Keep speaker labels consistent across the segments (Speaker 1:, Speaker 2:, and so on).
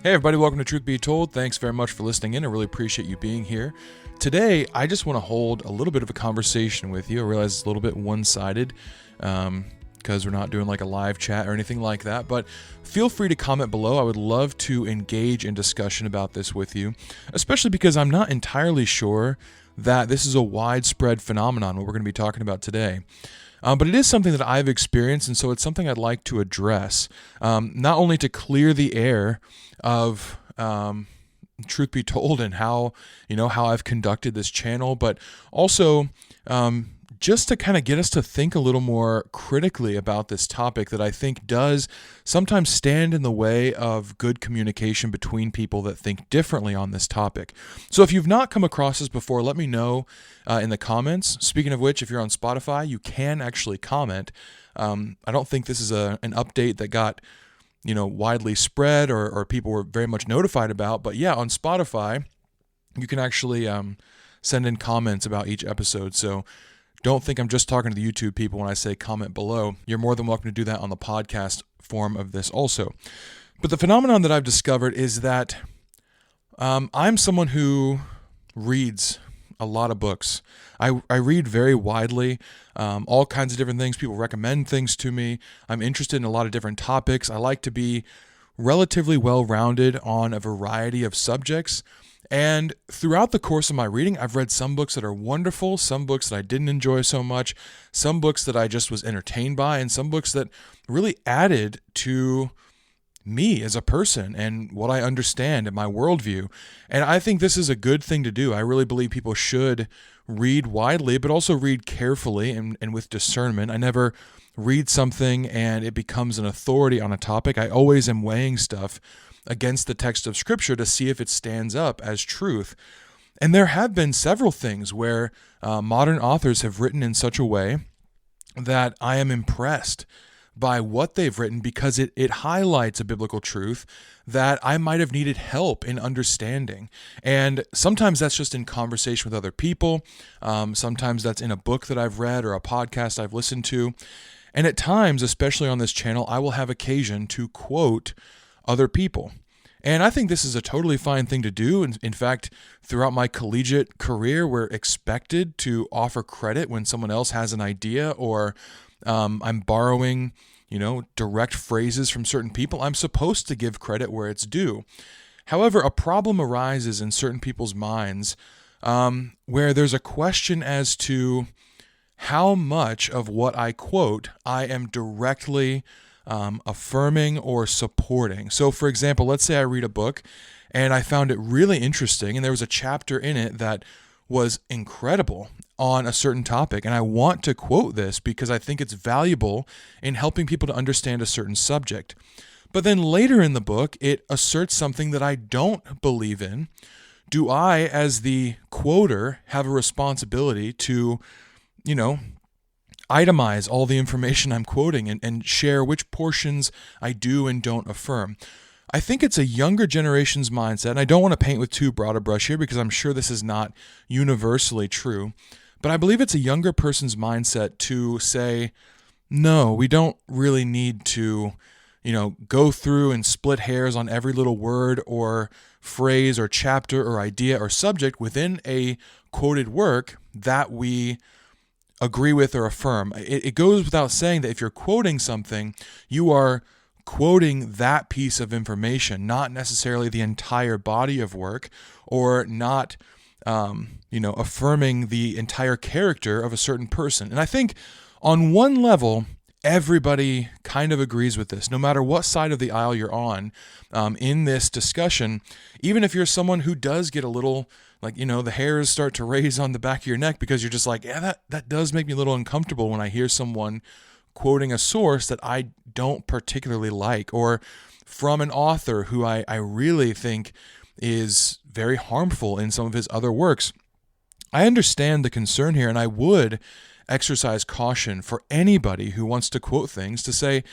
Speaker 1: Hey everybody, welcome to Truth Be Told. Thanks very much for listening in. I really appreciate you being here. Today, I just want to hold a little bit of a conversation with you. I realize it's a little bit one-sided because we're not doing like a live chat or anything like that, but feel free to comment below. I would love to engage in discussion about this with you, especially because I'm not entirely sure that this is a widespread phenomenon, what we're going to be talking about today. But it is something that I've experienced, and so it's something I'd like to address, not only to clear the air of truth be told and how I've conducted this channel, but also just to kind of get us to think a little more critically about this topic that I think does sometimes stand in the way of good communication between people that think differently on this topic. So if you've not come across this before, let me know in the comments. Speaking of which, if you're on Spotify, you can actually comment. I don't think this is an update that got widely spread or people were very much notified about, but yeah, on Spotify, you can actually send in comments about each episode. So don't think I'm just talking to the YouTube people when I say comment below. You're more than welcome to do that on the podcast form of this also. But the phenomenon that I've discovered is that I'm someone who reads a lot of books. I read very widely, all kinds of different things. People recommend things to me. I'm interested in a lot of different topics. I like to be relatively well-rounded on a variety of subjects. And throughout the course of my reading, I've read some books that are wonderful, some books that I didn't enjoy so much, some books that I just was entertained by, and some books that really added to me as a person and what I understand and my worldview. And I think this is a good thing to do. I really believe people should read widely, but also read carefully and with discernment. I never read something and it becomes an authority on a topic. I always am weighing stuff against the text of Scripture to see if it stands up as truth. And there have been several things where modern authors have written in such a way that I am impressed by what they've written because it highlights a biblical truth that I might have needed help in understanding. And sometimes that's just in conversation with other people. Sometimes that's in a book that I've read or a podcast I've listened to. And at times, especially on this channel, I will have occasion to quote other people. And I think this is a totally fine thing to do. In fact, throughout my collegiate career, we're expected to offer credit when someone else has an idea or I'm borrowing, direct phrases from certain people. I'm supposed to give credit where it's due. However, a problem arises in certain people's minds where there's a question as to how much of what I quote I am directly affirming or supporting. So for example, let's say I read a book and I found it really interesting and there was a chapter in it that was incredible on a certain topic, and I want to quote this because I think it's valuable in helping people to understand a certain subject. But then later in the book, it asserts something that I don't believe in. Do I, as the quoter, have a responsibility to, itemize all the information I'm quoting and share which portions I do and don't affirm? I think it's a younger generation's mindset, and I don't want to paint with too broad a brush here because I'm sure this is not universally true, but I believe it's a younger person's mindset to say, no, we don't really need to, go through and split hairs on every little word or phrase or chapter or idea or subject within a quoted work that we agree with or affirm. It goes without saying that if you're quoting something, you are quoting that piece of information, not necessarily the entire body of work or not, affirming the entire character of a certain person. And I think on one level, everybody kind of agrees with this, no matter what side of the aisle you're on in this discussion. Even if you're someone who does get a little, the hairs start to raise on the back of your neck because you're just like, yeah, that does make me a little uncomfortable when I hear someone quoting a source that I don't particularly like, or from an author who I really think is very harmful in some of his other works. I understand the concern here, and I would exercise caution for anybody who wants to quote things to say,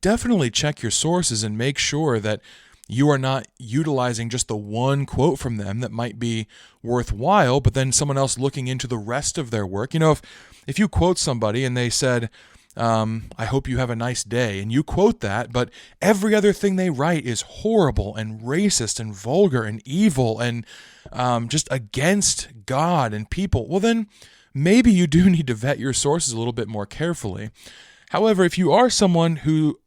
Speaker 1: definitely check your sources and make sure that you are not utilizing just the one quote from them that might be worthwhile, but then someone else looking into the rest of their work. If you quote somebody and they said, I hope you have a nice day. And you quote that, but every other thing they write is horrible and racist and vulgar and evil and just against God and people. Well, then maybe you do need to vet your sources a little bit more carefully. However, if you are someone who,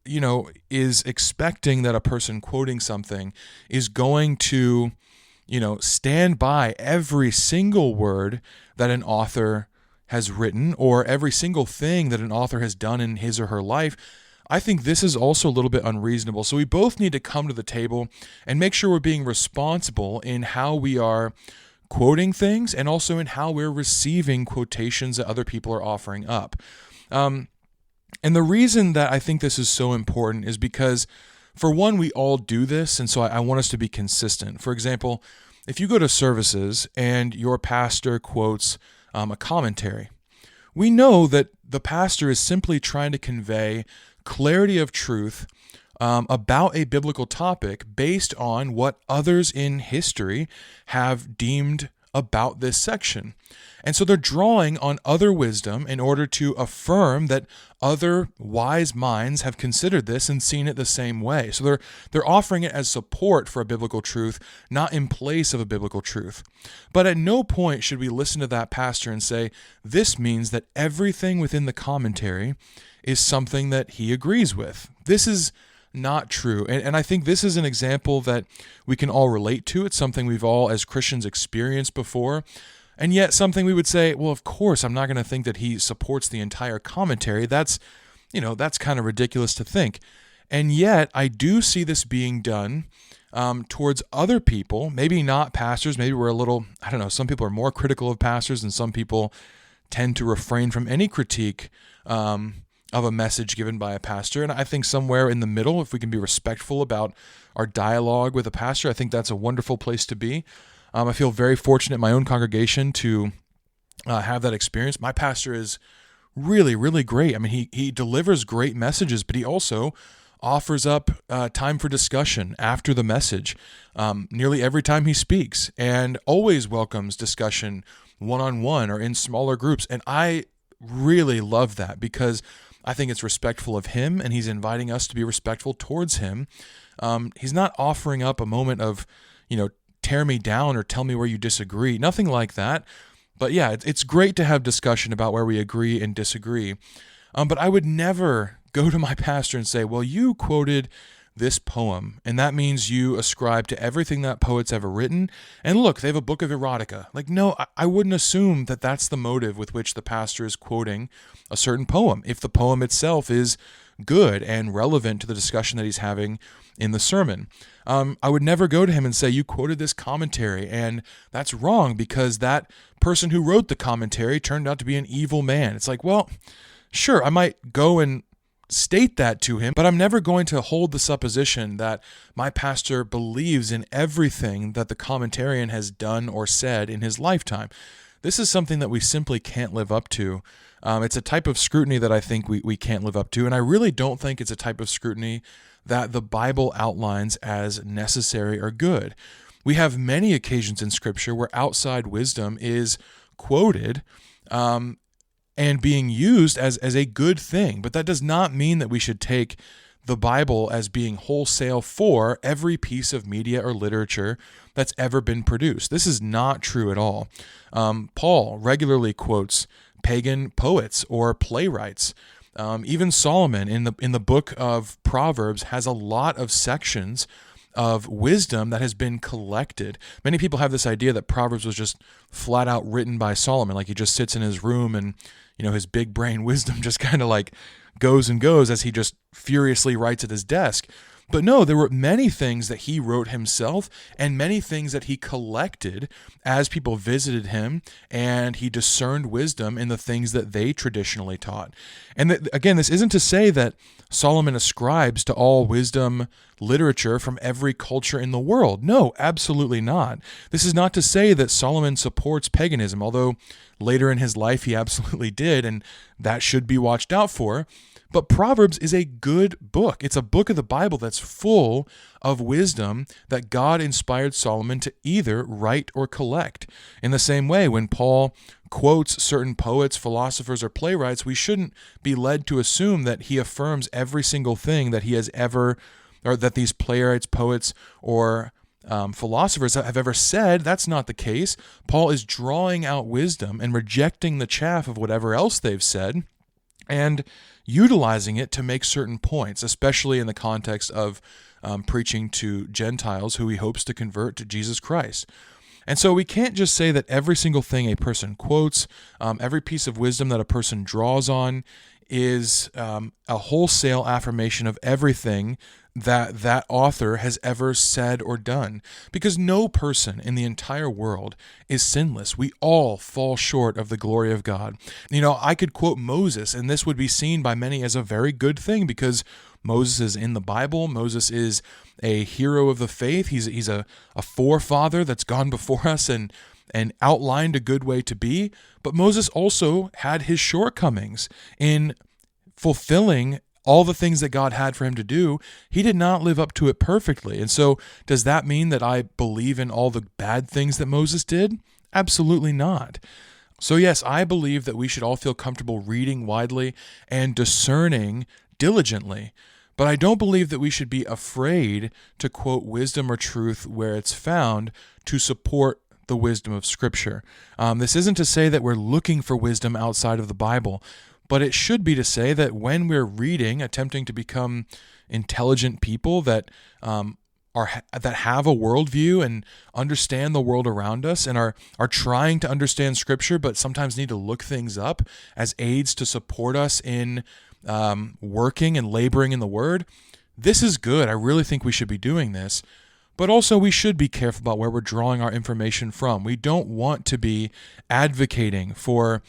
Speaker 1: is expecting that a person quoting something is going to, stand by every single word that an author has written or every single thing that an author has done in his or her life, I think this is also a little bit unreasonable. So we both need to come to the table and make sure we're being responsible in how we are quoting things and also in how we're receiving quotations that other people are offering up. And the reason that I think this is so important is because, for one, we all do this, and so I want us to be consistent. For example, if you go to services and your pastor quotes a commentary, we know that the pastor is simply trying to convey clarity of truth about a biblical topic based on what others in history have deemed about this section. And so they're drawing on other wisdom in order to affirm that other wise minds have considered this and seen it the same way. So they're offering it as support for a biblical truth, not in place of a biblical truth. But at no point should we listen to that pastor and say, this means that everything within the commentary is something that he agrees with. This is not true. And I think this is an example that we can all relate to. It's something we've all, as Christians, experienced before. And yet something we would say, well, of course, I'm not going to think that he supports the entire commentary. That's kind of ridiculous to think. And yet I do see this being done towards other people, maybe not pastors. Maybe we're a little, some people are more critical of pastors and some people tend to refrain from any critique of a message given by a pastor. And I think somewhere in the middle, if we can be respectful about our dialogue with a pastor, I think that's a wonderful place to be. I feel very fortunate in my own congregation to have that experience. My pastor is really, really great. I mean, he delivers great messages, but he also offers up time for discussion after the message nearly every time he speaks, and always welcomes discussion one-on-one or in smaller groups. And I really love that because I think it's respectful of him, and he's inviting us to be respectful towards him. He's not offering up a moment of, tear me down or tell me where you disagree. Nothing like that. But yeah, it's great to have discussion about where we agree and disagree. But I would never go to my pastor and say, well, you quoted this poem, and that means you ascribe to everything that poet's ever written. And look, they have a book of erotica. Like, no, I wouldn't assume that that's the motive with which the pastor is quoting a certain poem, if the poem itself is good and relevant to the discussion that he's having in the sermon. I would never go to him and say, you quoted this commentary, and that's wrong because that person who wrote the commentary turned out to be an evil man. It's like, well, sure, I might go and state that to him, but I'm never going to hold the supposition that my pastor believes in everything that the commentarian has done or said in his lifetime. This is something that we simply can't live up to. It's a type of scrutiny that I think we can't live up to, and I really don't think it's a type of scrutiny that the Bible outlines as necessary or good. We have many occasions in Scripture where outside wisdom is quoted and being used as a good thing, but that does not mean that we should take the Bible as being wholesale for every piece of media or literature that's ever been produced. This is not true at all. Paul regularly quotes pagan poets or playwrights. Even Solomon in the book of Proverbs has a lot of sections of wisdom that has been collected. Many people have this idea that Proverbs was just flat out written by Solomon, like he just sits in his room and his big brain wisdom just kind of like goes and goes as he just furiously writes at his desk. But no, there were many things that he wrote himself and many things that he collected as people visited him, and he discerned wisdom in the things that they traditionally taught. And again, this isn't to say that Solomon ascribes to all wisdom literature from every culture in the world. No, absolutely not. This is not to say that Solomon supports paganism, although later in his life he absolutely did, and that should be watched out for. But Proverbs is a good book. It's a book of the Bible that's full of wisdom that God inspired Solomon to either write or collect. In the same way, when Paul quotes certain poets, philosophers, or playwrights, we shouldn't be led to assume that he affirms every single thing that he has ever, or that these playwrights, poets, or philosophers have ever said. That's not the case. Paul is drawing out wisdom and rejecting the chaff of whatever else they've said, and utilizing it to make certain points, especially in the context of preaching to Gentiles who he hopes to convert to Jesus Christ. And so we can't just say that every single thing a person quotes, every piece of wisdom that a person draws on is a wholesale affirmation of everything that author has ever said or done, because no person in the entire world is sinless. We all fall short of the glory of God. I could quote Moses, and this would be seen by many as a very good thing, because Moses is in the Bible. Moses is a hero of the faith. He's a forefather that's gone before us and outlined a good way to be. But Moses also had his shortcomings in fulfilling all the things that God had for him to do. He did not live up to it perfectly. And so does that mean that I believe in all the bad things that Moses did? Absolutely not. So yes, I believe that we should all feel comfortable reading widely and discerning diligently. But I don't believe that we should be afraid to quote wisdom or truth where it's found to support the wisdom of Scripture. This isn't to say that we're looking for wisdom outside of the Bible, but it should be to say that when we're reading, attempting to become intelligent people that that have a worldview and understand the world around us and are trying to understand Scripture, but sometimes need to look things up as aids to support us in working and laboring in the Word, this is good. I really think we should be doing this. But also we should be careful about where we're drawing our information from. We don't want to be advocating for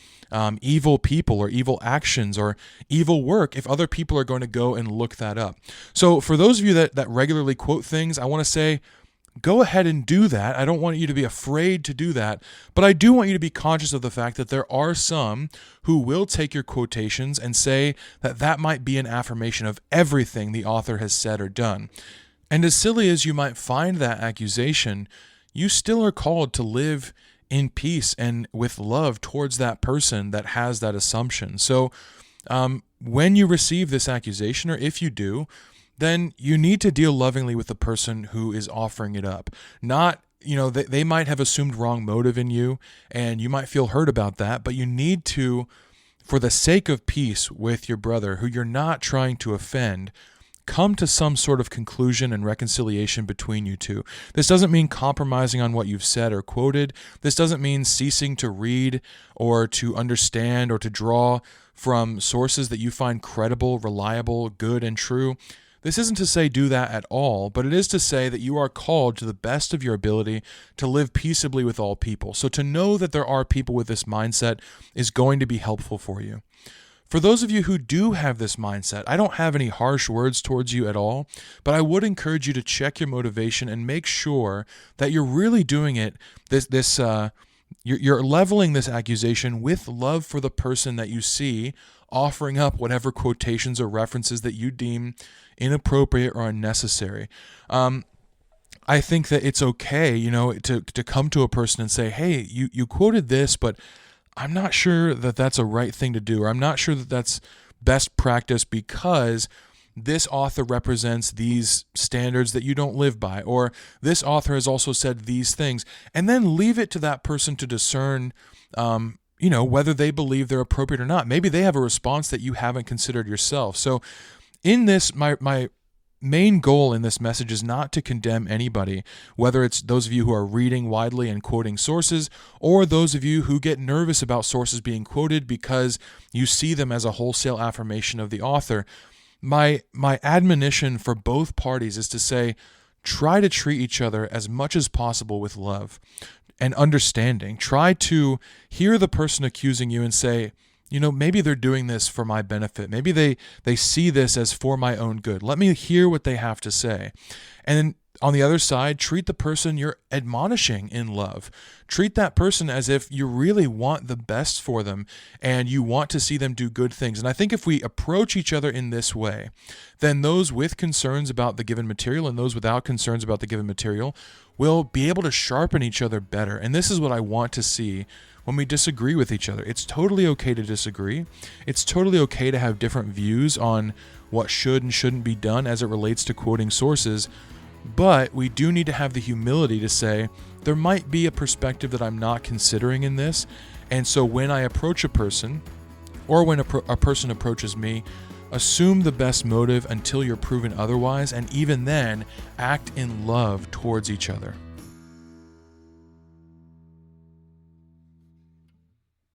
Speaker 1: evil people or evil actions or evil work if other people are going to go and look that up. So for those of you that regularly quote things, I want to say, go ahead and do that. I don't want you to be afraid to do that, but I do want you to be conscious of the fact that there are some who will take your quotations and say that might be an affirmation of everything the author has said or done. And as silly as you might find that accusation, you still are called to live in peace and with love towards that person that has that assumption. So when you receive this accusation, or if you do, then you need to deal lovingly with the person who is offering it up. Not, they might have assumed wrong motive in you, and you might feel hurt about that, but you need to, for the sake of peace with your brother, who you're not trying to offend, come to some sort of conclusion and reconciliation between you two. This doesn't mean compromising on what you've said or quoted. This doesn't mean ceasing to read or to understand or to draw from sources that you find credible, reliable, good, and true. This isn't to say do that at all, but it is to say that you are called to the best of your ability to live peaceably with all people. So to know that there are people with this mindset is going to be helpful for you. For those of you who do have this mindset, I don't have any harsh words towards you at all, but I would encourage you to check your motivation and make sure that you're really doing it, you're leveling this accusation with love for the person that you see offering up whatever quotations or references that you deem inappropriate or unnecessary. I think that it's okay, to come to a person and say, hey, you quoted this, but I'm not sure that that's a right thing to do, or I'm not sure that that's best practice because this author represents these standards that you don't live by, or this author has also said these things, and then leave it to that person to discern, whether they believe they're appropriate or not. Maybe they have a response that you haven't considered yourself. So in this, my main goal in this message is not to condemn anybody, whether it's those of you who are reading widely and quoting sources, or those of you who get nervous about sources being quoted because you see them as a wholesale affirmation of the author. My admonition for both parties is to say, try to treat each other as much as possible with love and understanding. Try to hear the person accusing you and say, maybe they're doing this for my benefit. Maybe they see this as for my own good. Let me hear what they have to say. And On the other side, treat the person you're admonishing in love. Treat that person as if you really want the best for them and you want to see them do good things. And I think if we approach each other in this way, then those with concerns about the given material and those without concerns about the given material will be able to sharpen each other better. And this is what I want to see when we disagree with each other. It's totally okay to disagree. It's totally okay to have different views on what should and shouldn't be done as it relates to quoting sources. But we do need to have the humility to say, there might be a perspective that I'm not considering in this. And so when I approach a person, or when a person approaches me, assume the best motive until you're proven otherwise, and even then, act in love towards each other.